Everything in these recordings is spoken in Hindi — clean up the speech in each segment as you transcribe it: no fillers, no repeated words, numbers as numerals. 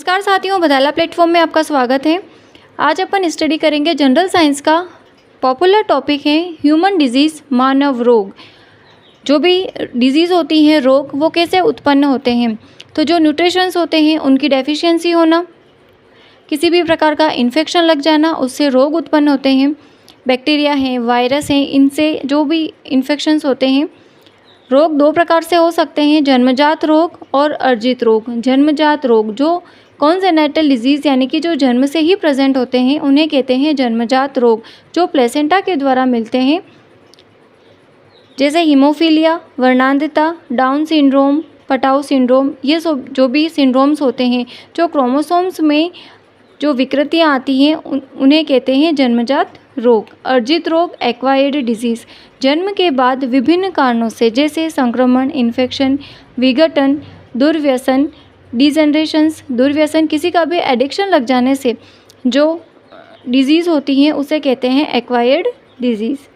नमस्कार साथियों, बदाला प्लेटफॉर्म में आपका स्वागत है। आज अपन स्टडी करेंगे जनरल साइंस का पॉपुलर टॉपिक है ह्यूमन डिजीज़, मानव रोग। जो भी डिजीज़ होती हैं, रोग, वो कैसे उत्पन्न होते हैं। तो जो न्यूट्रिशंस होते हैं उनकी डेफिशिएंसी होना, किसी भी प्रकार का इन्फेक्शन लग जाना, उससे रोग उत्पन्न होते हैं। बैक्टीरिया हैं, वायरस हैं, इनसे जो भी इन्फेक्शंस होते हैं। रोग दो प्रकार से हो सकते हैं, जन्मजात रोग और अर्जित रोग। जन्मजात रोग जो कॉन्जेनिटल डिजीज़ यानी कि जो जन्म से ही प्रेजेंट होते हैं उन्हें कहते हैं जन्मजात रोग, जो प्लेसेंटा के द्वारा मिलते हैं, जैसे हीमोफीलिया, वर्णांधता, डाउन सिंड्रोम, पटाउ सिंड्रोम। ये सब जो भी सिंड्रोम्स होते हैं, जो क्रोमोसोम्स में जो विकृतियाँ आती हैं उन्हें कहते हैं जन्मजात रोग। अर्जित रोग, एक्वायर्ड डिजीज़, जन्म के बाद विभिन्न कारणों से जैसे संक्रमण, इन्फेक्शन, विघटन, दुर्व्यसन, डिजेनरेशंस, दुर्व्यसन, किसी का भी एडिक्शन लग जाने से जो डिजीज़ होती हैं उसे कहते हैं एक्वायर्ड डिजीज़।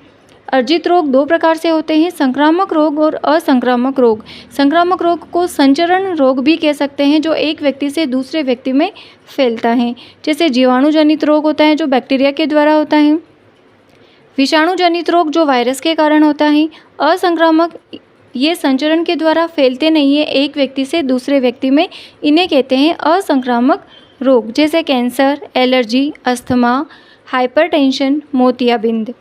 अर्जित रोग दो प्रकार से होते हैं, संक्रामक रोग और असंक्रामक रोग। संक्रामक रोग को संचरण रोग भी कह सकते हैं, जो एक व्यक्ति से दूसरे व्यक्ति में फैलता है, जैसे जीवाणु जनित रोग होता है जो बैक्टीरिया के द्वारा होता है, विषाणु जनित रोग जो वायरस के कारण होता है। असंक्रामक ये संचरण के द्वारा फैलते नहीं है एक व्यक्ति से दूसरे व्यक्ति में, इन्हें कहते हैं असंक्रामक रोग, जैसे कैंसर, एलर्जी, अस्थमा, हाइपरटेंशन, मोतियाबिंद।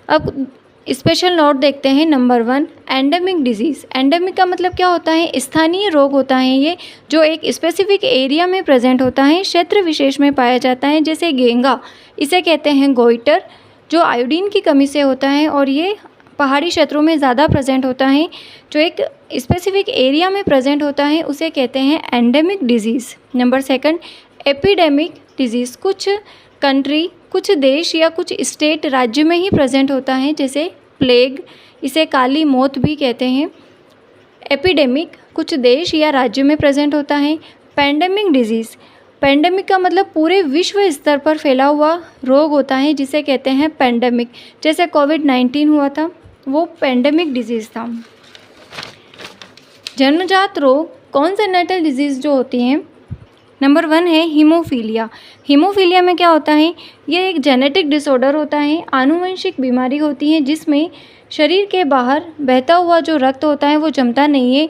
अब स्पेशल नोट देखते हैं। Number 1, endemic disease. एंडेमिक का मतलब क्या होता है? स्थानीय रोग होता है ये, जो एक स्पेसिफिक एरिया में प्रेजेंट होता है, क्षेत्र विशेष में पाया जाता है, जैसे गेंगा, इसे कहते हैं गोइटर, जो आयोडीन की कमी से होता है और ये पहाड़ी क्षेत्रों में ज़्यादा प्रेजेंट होता है। जो एक स्पेसिफिक एरिया में प्रेजेंट होता है उसे कहते हैं endemic disease. Number 2, epidemic disease. कुछ कंट्री, कुछ देश या कुछ स्टेट, राज्य में ही प्रेजेंट होता है, जैसे प्लेग, इसे काली मौत भी कहते हैं। एपिडेमिक कुछ देश या राज्य में प्रेजेंट होता है। पैंडेमिक डिजीज़, पैंडेमिक का मतलब पूरे विश्व स्तर पर फैला हुआ रोग होता है, जिसे कहते हैं पैंडेमिक, जैसे कोविड-19 हुआ था, वो पैंडेमिक डिजीज़ था। जन्मजात रोग, कॉन्जेनिटल डिजीज़ जो होती हैं, नंबर 1 है हीमोफीलिया। हीमोफीलिया में क्या होता है? ये एक जेनेटिक डिसऑर्डर होता है, आनुवंशिक बीमारी होती है, जिसमें शरीर के बाहर बहता हुआ जो रक्त होता है वो जमता नहीं है,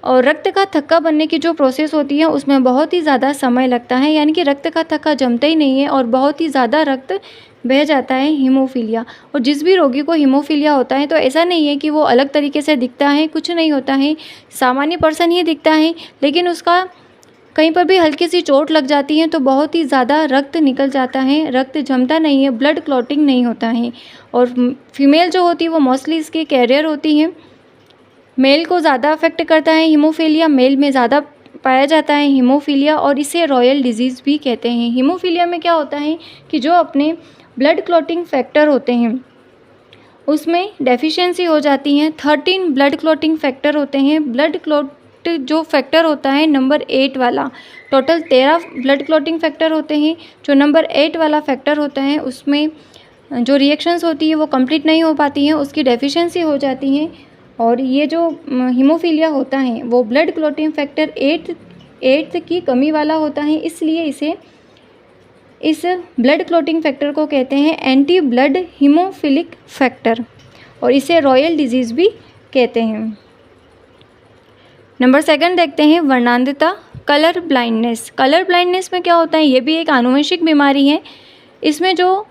और रक्त का थक्का बनने की जो प्रोसेस होती है उसमें बहुत ही ज़्यादा समय लगता है, यानी कि रक्त का थक्का जमता ही नहीं है और बहुत ही ज़्यादा रक्त बह जाता है, हीमोफीलिया। और जिस भी रोगी को हीमोफीलिया होता है तो ऐसा नहीं है कि वो अलग तरीके से दिखता है, कुछ नहीं होता है, सामान्य पर्सन ही दिखता है, लेकिन उसका कहीं पर भी हल्की सी चोट लग जाती है तो बहुत ही ज़्यादा रक्त निकल जाता है, रक्त जमता नहीं है, ब्लड क्लॉटिंग नहीं होता है। और फीमेल जो होती है वो मोस्टली इसके कैरियर होती हैं। मेल को ज़्यादा अफेक्ट करता है हीमोफीलिया, मेल में ज़्यादा पाया जाता है हीमोफीलिया, और इसे रॉयल डिजीज़ भी कहते हैं। हीमोफीलिया में क्या होता है कि जो अपने ब्लड क्लॉटिंग फैक्टर होते हैं उसमें डेफिशिएंसी हो जाती है। 13 ब्लड क्लॉटिंग फैक्टर होते हैं। ब्लड क्लॉट जो फैक्टर होता है नंबर 8 वाला, टोटल 13 ब्लड क्लॉटिंग फैक्टर होते हैं। जो नंबर 8 वाला फैक्टर होता है उसमें जो रिएक्शंस होती है वो कंप्लीट नहीं हो पाती हैं, उसकी डेफिशिएंसी हो जाती है, और ये जो हीमोफीलिया होता है वो ब्लड क्लॉटिंग फैक्टर 8 की कमी वाला होता है, इसलिए इस ब्लड क्लॉटिंग फैक्टर को कहते हैं एंटी ब्लड हीमोफिलिक फैक्टर, और इसे रॉयल डिजीज़ भी कहते हैं। नंबर 2 देखते हैं, वर्णांधता, कलर ब्लाइंडनेस। कलर ब्लाइंडनेस में क्या होता है? ये भी एक आनुवंशिक बीमारी है। इसमें जो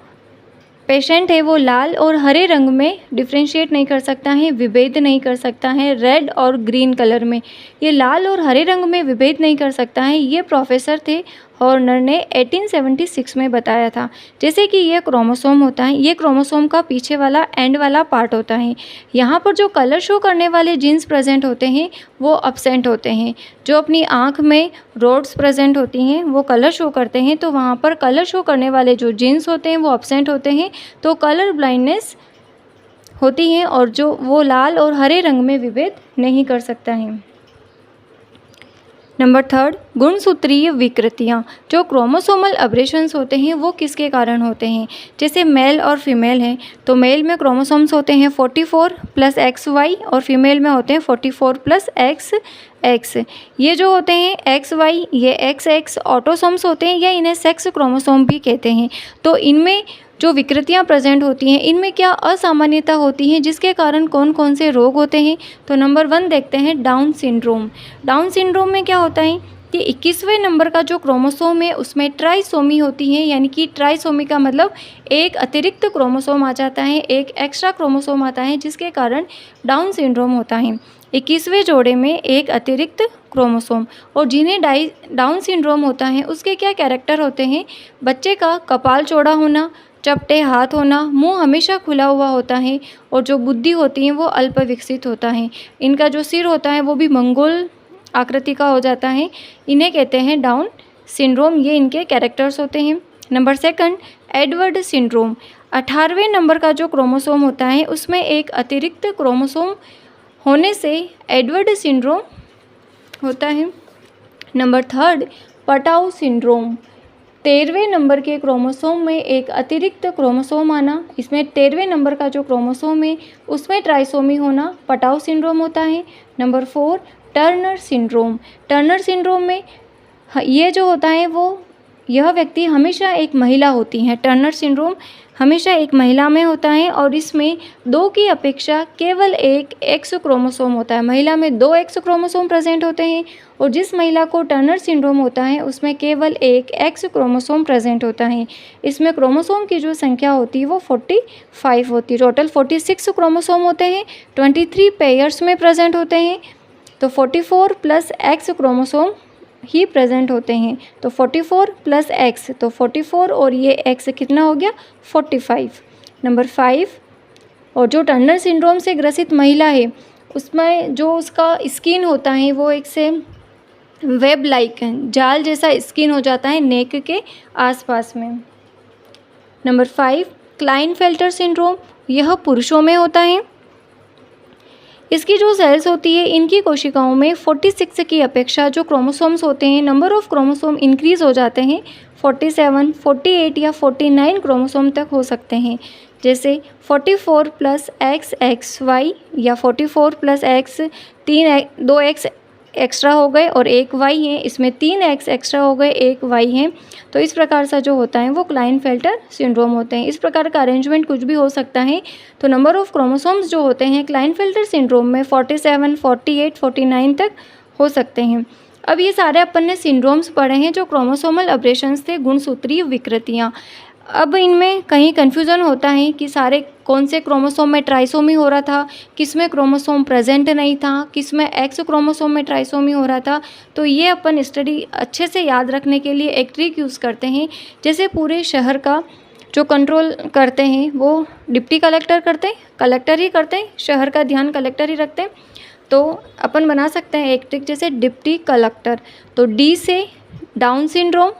पेशेंट है वो लाल और हरे रंग में डिफ्रेंशिएट नहीं कर सकता है, विभेद नहीं कर सकता है, रेड और ग्रीन कलर में। ये लाल और हरे रंग में विभेद नहीं कर सकता है। ये प्रोफेसर थे हॉर्नर ने 1876 में बताया था। जैसे कि ये क्रोमोसोम होता है, ये क्रोमोसोम का पीछे वाला एंड वाला पार्ट होता है। यहाँ पर जो कलर शो करने वाले जीन्स प्रेजेंट होते हैं वो अब्सेंट होते हैं। जो अपनी आँख में रोड्स प्रेजेंट होती हैं वो कलर शो करते हैं, तो वहाँ पर कलर शो करने वाले जो जीन्स होते हैं वो अब्सेंट होते हैं, तो कलर ब्लाइंडनेस होती है, और जो वो लाल और हरे रंग में विभेद नहीं कर सकता है। नंबर 3, गुणसूत्रीय विकृतियाँ। जो क्रोमोसोमल अब्रेशंस होते हैं वो किसके कारण होते हैं? जैसे मेल और फीमेल हैं, तो मेल में क्रोमोसोम्स होते हैं 44 + XY और फीमेल में होते हैं 44 + एक्स, ये जो होते हैं एक्स वाई, ये एक्स एक्स ऑटोसोम्स होते हैं या इन्हें सेक्स क्रोमोसोम भी कहते हैं। तो इनमें जो विकृतियां प्रेजेंट होती हैं, इनमें क्या असामान्यता होती है जिसके कारण कौन कौन से रोग होते हैं। तो नंबर 1 देखते हैं डाउन सिंड्रोम। डाउन सिंड्रोम में क्या होता है कि 21वें नंबर का जो क्रोमोसोम है उसमें ट्राइसोमी होती है, यानी कि ट्राइसोमी का मतलब एक अतिरिक्त क्रोमोसोम आ जाता है, एक एक्स्ट्रा क्रोमोसोम आता है, जिसके कारण डाउन सिंड्रोम होता है। 21वें जोड़े में एक अतिरिक्त क्रोमोसोम। और जिन्हें डाउन सिंड्रोम होता है उसके क्या कैरेक्टर होते हैं, बच्चे का कपाल चौड़ा होना, चपटे हाथ होना, मुंह हमेशा खुला हुआ होता है, और जो बुद्धि होती है वो अल्प विकसित होता है। इनका जो सिर होता है वो भी मंगोल आकृति का हो जाता है। इन्हें कहते हैं डाउन सिंड्रोम, ये इनके कैरेक्टर्स होते हैं। Number 2 Edward syndrome. 18वें नंबर का जो क्रोमोसोम होता है उसमें एक अतिरिक्त क्रोमोसोम होने से एडवर्ड सिंड्रोम होता है। Number 3 Patau syndrome. 13वें नंबर के क्रोमोसोम में एक अतिरिक्त क्रोमोसोम आना, इसमें 13वें नंबर का जो क्रोमोसोम है उसमें ट्राइसोमी होना, पटाउ सिंड्रोम होता है। Number 4 Turner syndrome. Turner syndrome में ये जो होता है वो यह व्यक्ति हमेशा एक महिला होती हैं। टर्नर सिंड्रोम हमेशा एक महिला में होता है और इसमें 2 की अपेक्षा केवल एक एक्स क्रोमोसोम होता है। महिला में 2 एक्स क्रोमोसोम प्रेजेंट होते हैं और जिस महिला को टर्नर सिंड्रोम होता है उसमें केवल एक एक्स क्रोमोसोम प्रेजेंट होता है। इसमें क्रोमोसोम की जो संख्या होती है वो 45 होती है। टोटल 46 क्रोमोसोम होते हैं, 23 पेयर्स में प्रेजेंट होते हैं। तो 44 प्लस एक्स क्रोमोसोम ही प्रेजेंट होते हैं। तो 44 प्लस एक्स, तो 44 और ये एक्स कितना हो गया 45। नंबर 5 और जो टर्नर सिंड्रोम से ग्रसित महिला है उसमें जो उसका स्किन होता है वो एक से वेब लाइक जाल जैसा स्किन हो जाता है नेक के आसपास में। नंबर 5 क्लाइनफेल्टर सिंड्रोम, यह पुरुषों में होता है। इसकी जो सेल्स होती है इनकी कोशिकाओं में 46 की अपेक्षा जो क्रोमोसोम्स होते हैं, नंबर ऑफ क्रोमोसोम इंक्रीज़ हो जाते हैं, 47, 48 या 49 क्रोमोसोम तक हो सकते हैं। जैसे 44 प्लस एक्स एक्स वाई या 44 प्लस एक्स 2 एक्स एक्स्ट्रा हो गए और 1 वाई है, इसमें 3 एक्स एक्स्ट्रा हो गए 1 वाई है। तो इस प्रकार से जो होता है वो क्लाइनफेल्टर सिंड्रोम होते हैं। इस प्रकार का अरेंजमेंट कुछ भी हो सकता है। तो नंबर ऑफ क्रोमोसोम्स जो होते हैं क्लाइनफेल्टर सिंड्रोम में 47, 48, 49 तक हो सकते हैं। अब ये सारे अपन ने सिंड्रोम्स पढ़े हैं जो क्रोमोसोमल अब्रेशंस थे, गुणसूत्रीय विकृतियाँ। अब इनमें कहीं कन्फ्यूज़न होता है कि सारे कौन से क्रोमोसोम में ट्राइसोमी हो रहा था, किस में क्रोमोसोम प्रेजेंट नहीं था, किस में एक्स क्रोमोसोम में ट्राइसोमी हो रहा था। तो ये अपन स्टडी अच्छे से याद रखने के लिए एक ट्रिक यूज़ करते हैं। जैसे पूरे शहर का जो कंट्रोल करते हैं वो डिप्टी कलेक्टर करते हैं, कलेक्टर ही करते हैं, शहर का ध्यान कलेक्टर ही रखते हैं। तो अपन बना सकते हैं एक ट्रिक, जैसे डिप्टी कलेक्टर। तो डी से डाउन सिंड्रोम,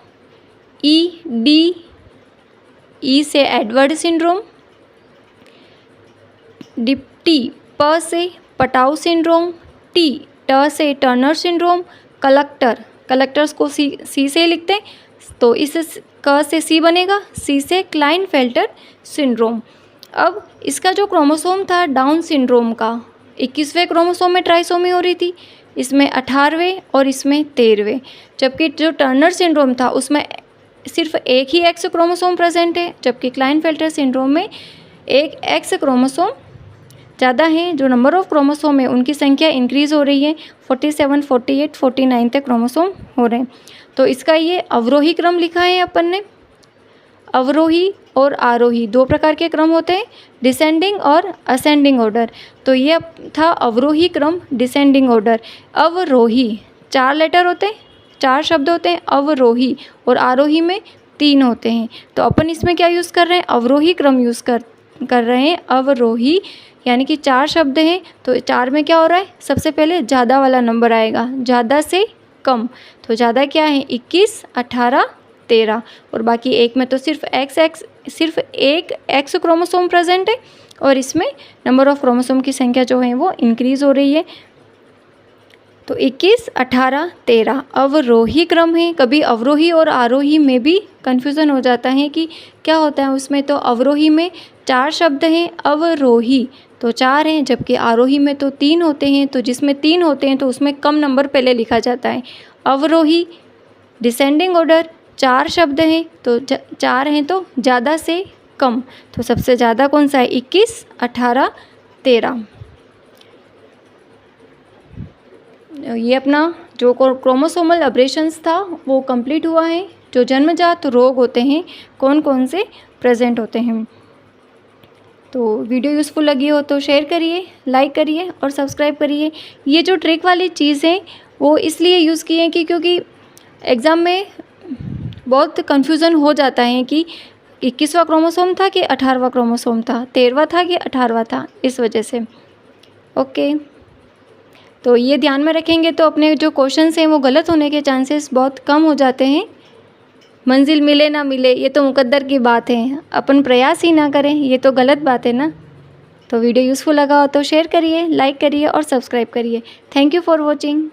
ई से एडवर्ड सिंड्रोम, डिप्टी प से पटाउ सिंड्रोम, ट से टर्नर सिंड्रोम, कलेक्टर्स को सी से लिखते हैं। तो इस क से सी बनेगा, सी से क्लाइनफेल्टर सिंड्रोम। अब इसका जो क्रोमोसोम था डाउन सिंड्रोम का 21वें क्रोमोसोम में ट्राइसोमी हो रही थी, इसमें 18वें और इसमें 13वें। जबकि जो टर्नर सिंड्रोम था उसमें सिर्फ एक ही एक्स क्रोमोसोम प्रेजेंट है, जबकि क्लाइनफेल्टर सिंड्रोम में एक एक्स क्रोमोसोम ज़्यादा है। जो नंबर ऑफ क्रोमोसोम है उनकी संख्या इंक्रीज़ हो रही है, 47, 48, 49 तक क्रोमोसोम हो रहे हैं। तो इसका ये अवरोही क्रम लिखा है अपन ने। अवरोही और आरोही 2 प्रकार के क्रम होते हैं, डिसेंडिंग और असेंडिंग ऑर्डर। तो ये था अवरोही क्रम, डिसेंडिंग ऑर्डर। अवरोही 4 लेटर होते हैं, 4 शब्द होते हैं अवरोही, और आरोही में 3 होते हैं। तो अपन इसमें क्या यूज़ कर रहे हैं, अवरोही क्रम यूज़ कर रहे हैं। अवरोही यानी कि 4 शब्द हैं, तो 4 में क्या हो रहा है, सबसे पहले ज़्यादा वाला नंबर आएगा, ज़्यादा से कम। तो ज़्यादा क्या है 21, 18, 13, और बाकी एक में तो सिर्फ सिर्फ एक एक्स क्रोमोसोम प्रेजेंट है और इसमें नंबर ऑफ क्रोमोसोम की संख्या जो है वो इंक्रीज़ हो रही है। तो 21, 18, 13 अवरोही क्रम है। कभी अवरोही और आरोही में भी कन्फ्यूज़न हो जाता है कि क्या होता है उसमें। तो अवरोही में 4 शब्द हैं, अवरोही तो 4 हैं, जबकि आरोही में तो 3 होते हैं। तो जिसमें 3 होते हैं तो उसमें कम नंबर पहले लिखा जाता है। अवरोही डिसेंडिंग ऑर्डर 4 शब्द हैं, तो 4 हैं तो ज़्यादा से कम। तो सबसे ज़्यादा कौन सा है? 21, 18, 13। ये अपना जो क्रोमोसोमल अब्रेशंस था वो कंप्लीट हुआ है। जो जन्मजात रोग होते हैं कौन कौन से प्रेजेंट होते हैं। तो वीडियो यूज़फुल लगी हो तो शेयर करिए, लाइक करिए और सब्सक्राइब करिए। ये जो ट्रिक वाली चीज़ है वो इसलिए यूज़ की है कि क्योंकि एग्ज़ाम में बहुत कन्फ्यूज़न हो जाता है कि 21वां क्रोमोसोम था कि 18वां क्रोमोसोम था, 13वां था कि 18वां था, इस वजह से। ओके, तो ये ध्यान में रखेंगे तो अपने जो क्वेश्चंस हैं वो गलत होने के चांसेस बहुत कम हो जाते हैं। मंजिल मिले ना मिले ये तो मुकद्दर की बात है, अपन प्रयास ही ना करें ये तो गलत बात है ना। तो वीडियो यूज़फुल लगा हो तो शेयर करिए, लाइक करिए और सब्सक्राइब करिए। Thank you for watching.